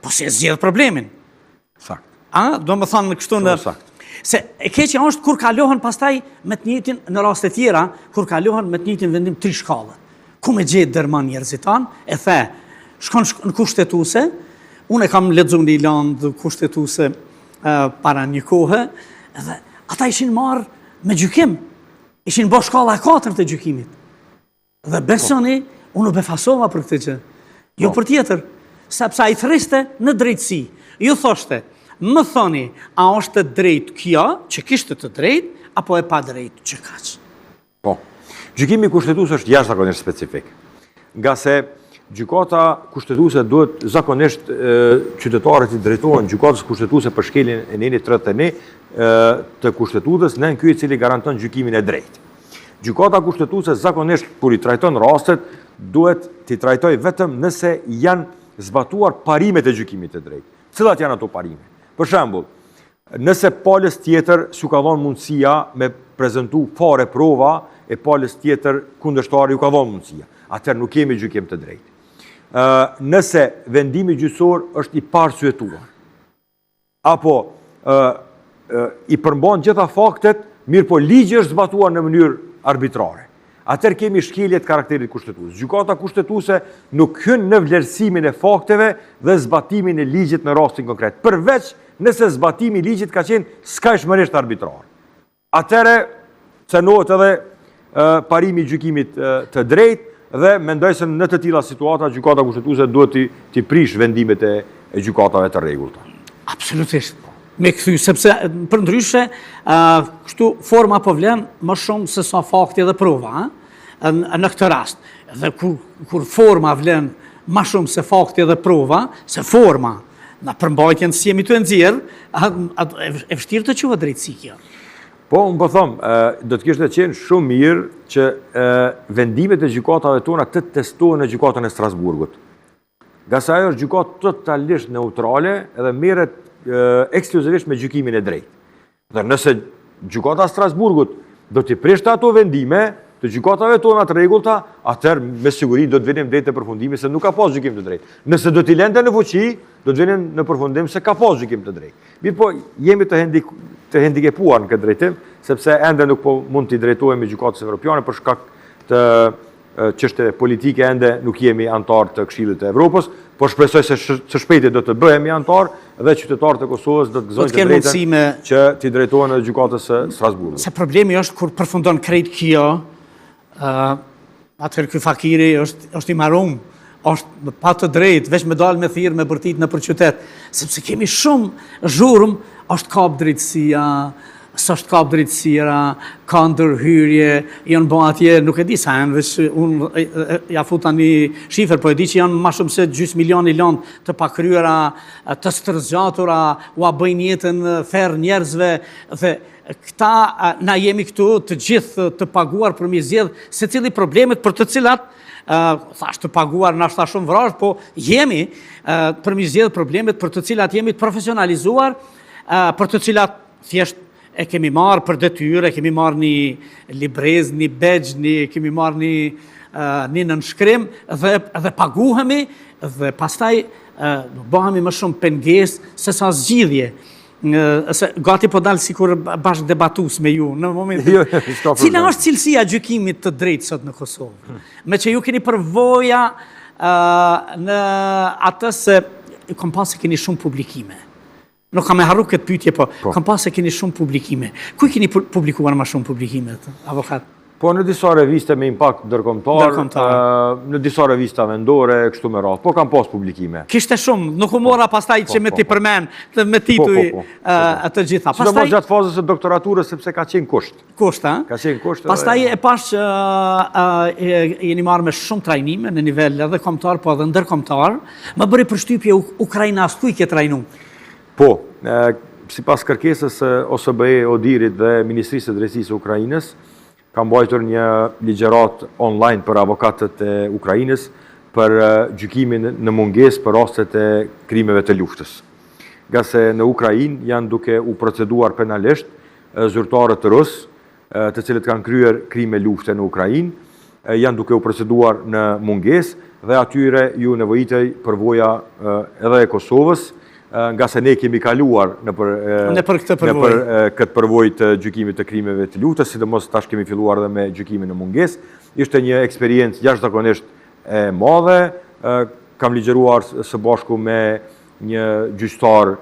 po si e zgjedh problemin. Sakt. Do më thonë kështu në... Se e keqja është kur kalohen pastaj me të njëjtin, në raste tjera, kur kalohen me të njëjtin vendim 3 shkallët. Ku me gjetë dërman njerëzit tanë, e the, shkon në kushtetuese, unë e kam lexuar një landë kushtetuese para një kohë, edhe ata ishin marrë me gjykim, ishin bërë shkalla e 4 të gjykimit. Dhe besoni, unë u befasova për këtë gjë. Jo për tjetër, sepse ai thriste në drejtësi. Ju thoshte, më thoni, a është të drejtë kjo, që kishte të drejtë, apo e pa drejtë që kaq? Po. Gjykimi kushtetues është jashtëzakonisht specifik. Nga se gjykata kushtetuese duhet zakonisht qytetarët i drejtohen gjykatës kushtetuese për shkeljen e 931 të kushtetutës, nën ky i cili garanton gjykimin e drejtë. Gjykata kushtetuese zakonisht kur i trajton rastet duhet t'i trajtojë vetëm nëse janë zbatuar parimet e gjykimit të drejtë. Cilat janë ato parime? Për shembull, nëse palës tjetër s'u ka dhënë mundësia me prezantu fare prova e palës tjetër kundërshtari ju ka dhënë mundësia, atëherë nuk kemi gjykim të drejtë. Nëse vendimi gjyqësor është i parsyetuar, apo i përmban gjitha faktet, mirë po ligji është zbatuar në mënyrë arbitrare, atëherë kemi shkelje të karakterit kushtetues. Gjykata kushtetuese nuk hyn në vlerësimin e fakteve dhe zbatimin e ligjit në rastin konkret, përveç nëse zbatimi i ligjit ka qenë skajshmërisht arbitrar. Atëherë cënohet edhe parimi i gjykimit të drejtë dhe mendoj se në të tilla situata gjykata kushtetuese duhet t'i prish vendimet e gjykatave të rregullta. Absolutisht. Me kthy, sepse për ndryshe, kështu forma po vlen më shumë se sa fakti dhe prova, në këtë rast. Dhe kur forma vlen më shumë se fakti dhe prova, se forma, në përmbajtjen si jemi të nxjerr, e vështirë të quhet drejtësi kjo. Po, unë po thëmë, do të kishte qenë shumë mirë që vendimet e gjykatave tona të testohen në gjykatën e Strasburgut. Nga sa ajo është gjykatë totalisht neutrale edhe merret ekskluzivisht me gjykimin e drejtë. Dhe nëse gjykata e Strasburgut do t'i prishte ato vendime të gjykatave tona të rregullta, atëherë me siguri do të vinim drejt të përfundimit se nuk ka pas gjykim të drejtë. Nëse do t'i lënte në fuqi, do të vinim në përfundim se ka pas gjykim të drejtë. Mirë po, jemi të hendikepuar në këtë drejtim, sepse ende nuk po mund t'i drejtohemi gjykatës evropiane për shkak të çështje politike, ende nuk jemi antar të Këshillit të Evropës, por shpresoj se së shpejti do të bëhemi antar dhe qytetarët e Kosovës do të gëzojnë të drejtën që t'i drejtohen në gjykatës së Strasburgut. Se problemi është kur përfundon krejt kjo, atëherë ky fakiri është i marum, është pa të drejtë, veç me dalë me thirrë me bërtit në për qytet, sepse kemi shumë zhurmë, është kap drejtësia, s'është kap drejtësira, ka ndërhyrje, janë bën atje, nuk e di sa janë, veç unë ja futa një shifër, po e di që janë më shumë se gjys milioni landë të pakryera, të stërgjatura, u a bëjnë jetën ferë njerëzve, dhe këta na jemi këtu të gjithë të paguar për mi zgjedh secili problemet për të cilat thash të paguar na shta shumë vrasht, po jemi për mi zgjedh problemet për të cilat jemi të profesionalizuar, për të cilat thjesht e kemi marrë për detyrë, e kemi marrë një librez, një begj, kemi marrë një nënshkrim dhe paguhemi dhe pastaj bëhemi më shumë pengesë se sa zgjidhje. Gati po dalë sikur bashkë debatus me ju në momentin. Cila është cilësia gjykimit të drejtë sot në Kosovë? Me që ju keni përvoja në atë se kom pas se keni shumë publikime. Nuk kam e harru këtë pyetje, po kam pas se keni shumë publikime. Kuj keni publikuar ma shumë publikime, avokat? Po në disa reviste me impakt ndërkombëtar, në disa revista vendore, kështu me radhë, po kam pas publikime. Kishte shumë, nuk u mora pastaj që me ti përmen, me tituj të gjitha. Sidomos gjatë fazës së doktoraturës, sepse ka qenë kusht. Kusht, ha? Ka qenë kusht. Pastaj e pash që jeni marrë me shumë trajnime në nivel edhe kombëtar, po edhe ndërkombëtar. Më bëri përshtypje Ukrainas, ku i ke trajnu? Po, sipas kërkesës OSBE Odirit dhe Ministrisë së Drejtësisë së Ukrainës, kam mbajtur një ligjërat online për avokatët e Ukrainës për gjykimin në mungesë për rastet e krimeve të luftës. Nga se në Ukrainë janë duke u proceduar penalisht zyrtarët rusë, të cilët kanë kryer krime lufte në Ukrainë, janë duke u proceduar në mungesë dhe atyre ju nevojitej përvoja edhe e Kosovës, nga se ne kemi kaluar në për këtë përvojë të gjykimit të krimeve të luftës, sidomos tash kemi filluar edhe me gjykimin në mungesë. Ishte një eksperiencë jashtëzakonisht e madhe. Kam ligjëruar së bashku me një gjyqtar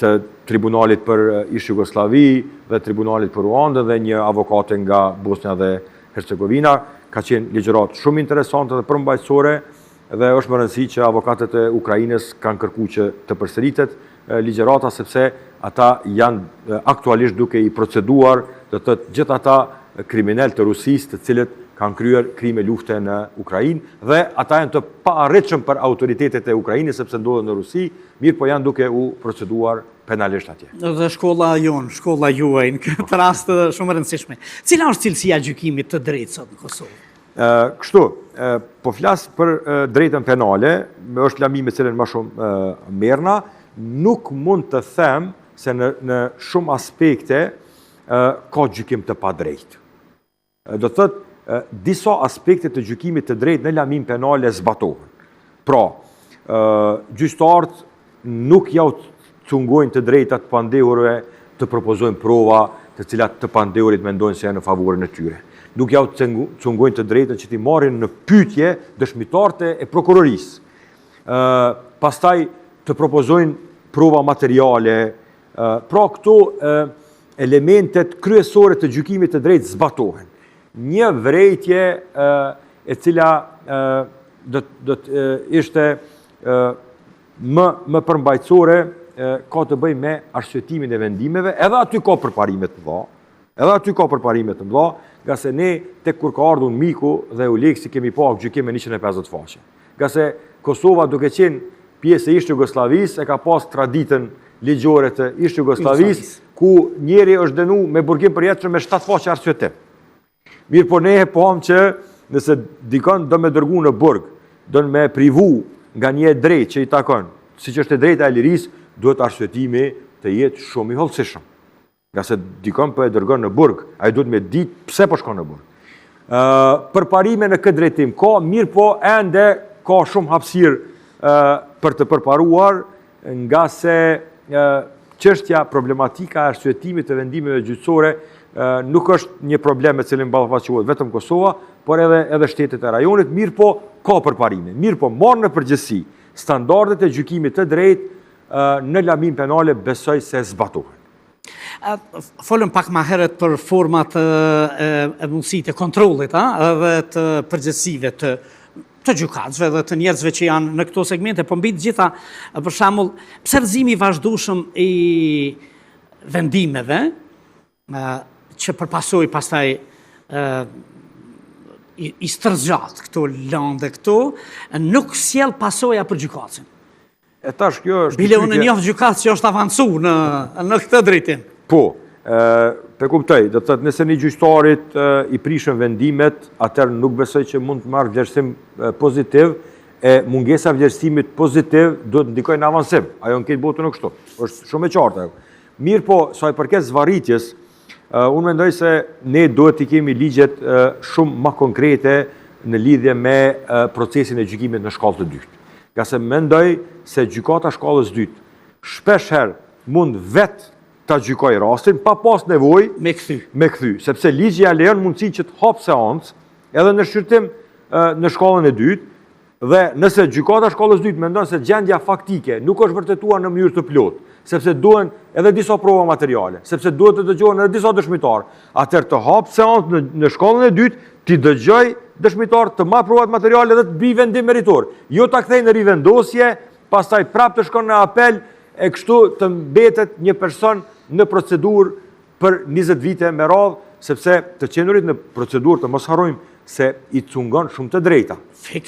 të Tribunalit për Ish Jugosllavi dhe Tribunalit për Ruandën dhe një avokate nga Bosnia dhe Hercegovina. Ka qenë ligjërat shumë interesante dhe përmbajtësore dhe është më rëndësi që avokatët e Ukrainës kanë kërkuar që të përsëritet ligjërata sepse ata janë aktualisht duke i proceduar të gjithë ata kriminal të Rusisë të cilët kanë kryer krime lufte në Ukrainë dhe ata janë të paarritshëm për autoritetet e Ukrainës sepse ndodhen në Rusi, mirë po janë duke u proceduar penalisht atje. Dhe shkolla jonë, shkolla juaj në këtë rast shumë e rëndësishme. Cila është cilësia e gjykimit të drejtë sot në Kosovë? Kështu, po flas për drejtën penale, është lami me cilën më shumë merrna, nuk mund të them se në shumë aspekte ka gjykim të padrejtë. Do të thotë disa aspekte të gjykimit të drejtë në lamin penale zbatohen. Pra, gjyqtarët nuk jau cungojnë të drejtat të pandehurve të propozojnë prova të cilat të pandehurit mendojnë se janë në favorin e tyre. Nuk jau cungojnë të drejtat që ti marrin në pyetje dëshmitarët e prokurorisë. Pastaj të propozojnë prova materiale. Pra, këto elementet kryesore të gjykimit të drejtë zbatohen. Një vrejtje e cila do të ishte më përmbajtësore ka të bëjë me arsyetimin e vendimeve, edhe aty ka përparime të mëdha, nga se ne tek kur ka ardhur miku dhe Uleksi kemi pa gjykim me 150 faqe. Nga se Kosova duke qenë pjesë e Ish Jugosllavisë e ka pas traditën ligjore të Ish Jugosllavisë ku njeri është dënu me burgim përjetshëm me 7 faqe arsyetim. Mirë po ne e pam që nëse dikon do me dërgu në burg, do me privu nga një drejt që i takon, si që është e drejta e lirisë, duhet arsyetimi të jetë shumë i hollësishëm. Nga se dikon për e dërgon në burg, a i duhet me ditë pse po shkon në burg. Përparime në këtë drejtim ka, mirë po ende ka shumë hapësirë për të përparuar, nga se çështja problematika e arsyetimit të vendimeve gjyqësore nuk është një problem me cilin ballafaqohet vetëm Kosova, por edhe shtetet e rajonit, mirë po ka përparime. Mirë po marrë në përgjithësi standardet e gjykimit të drejtë në lamin penale besoj se zbatohen. Folëm pak ma herët për format e mundësit e kontrolit dhe të përgjithësive të gjykatësve dhe të njerëzve që janë në këto segmente, po mbi të gjitha, për shembull, pserëzimi i vazhdueshëm i vendimeve, që përpasoj pastaj i stërgjat këto lëndë këto, nuk sjell pasoja për gjykatësin. E tash kjo është... Bile unë njoh gjykatës që është avancu në këtë drejtim. Po, pe kuptoj, do të thotë nëse një gjyqtarit i prishën vendimet, atëherë nuk besoj që mund të marrë vlerësim pozitiv, e mungesa vlerësimit pozitiv do të ndikojë në avancim. Ajo në këtë botë nuk kështu. Është shumë e qartë ajo. Mirë po, sa i përket zvarritjes, unë mendoj se ne duhet të kemi ligjet shumë më konkrete në lidhje me procesin e gjykimit në shkallë të dytë. Nga se mendoj se gjykata shkallës dytë shpesh herë mund vetë ta gjykoj rastin pa pas nevojë me kthy, sepse ligji ja lejon mundësi që të hap seancë edhe në shqyrtim në shkallën e dytë, dhe nëse gjykata shkallës dytë mendon se gjendja faktike nuk është vërtetuar në mënyrë të plotë, sepse duhen edhe disa prova materiale, sepse duhet të dëgjohen edhe disa dëshmitar, atëherë të hap seancë në shkallën e dytë, ti dëgjoj dëshmitar të marrë provat materiale dhe të bëj vendim meritor. Jo ta kthej në rivendosje, pastaj prapë të shkon në apel e kështu të mbetet një person në procedurë për 20 vite me radhë, sepse të qenurit në procedurë të mos harrojmë se i cungon shumë të drejta.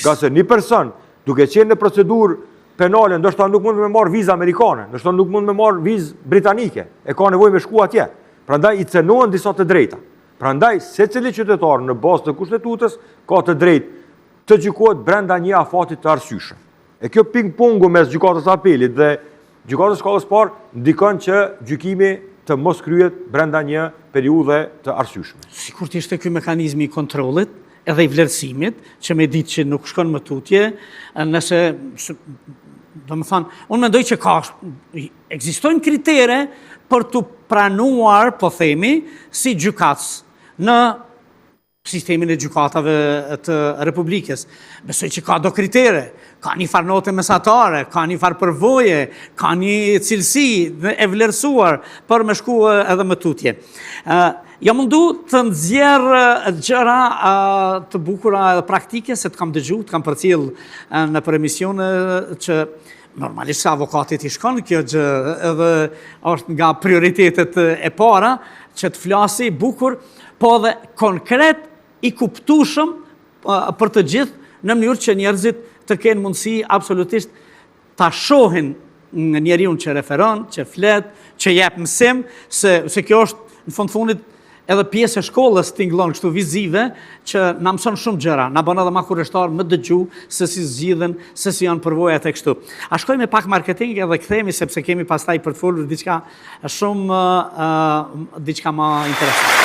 Nga se një person duke qenë në procedurë penale, ndoshta nuk mund me marrë vizë amerikane, ndoshta nuk mund me marrë vizë britanike, e ka nevojë me shku atje. Prandaj i cenohen disa të drejta. Prandaj secili qytetar në bazë të kushtetutës ka të drejtë të gjykohet brenda një afatit të arsyeshëm. E kjo ping-pongu mes gjykatës apelit dhe gjykatës shkallës parë ndikon që gjykimi të mos kryhet brenda një periudhe të arsyeshme. Sikur të ishte ky mekanizmi i kontrollit, edhe i vlerësimit, që me ditë që nuk shkon më tutje, nëse, do më thonë, unë mendoj që ekzistojnë kritere për të pranuar, po themi, si gjykatës në sistemin e gjykatave të Republikës. Besoj që ka do kritere, ka një farë note mesatare, ka një farë përvoje, ka një cilësi e vlerësuar për me shku edhe më tutje. Ja mundu të nxjerr gjëra të bukura edhe praktike, se të kam dëgju, të kam përcjell në për emisione që normalisht se avokatit i shkon kjo gjë edhe është nga prioritetet e para që të flasi bukur, po edhe konkret i kuptueshëm për të gjithë në mënyrë që njerëzit të kenë mundësi absolutisht ta shohin njeriun që referon, që flet, që jep mësim, se kjo është në fundit edhe pjesë e shkollës tingëllon kështu vizive që na mëson shumë gjëra, na bën edhe më kurreshtar, më dëgju se si zgjidhen, se si janë përvojat e kështu. A shkojmë me pak marketing edhe kthehemi sepse kemi pastaj për të folur diçka shumë diçka më interesante.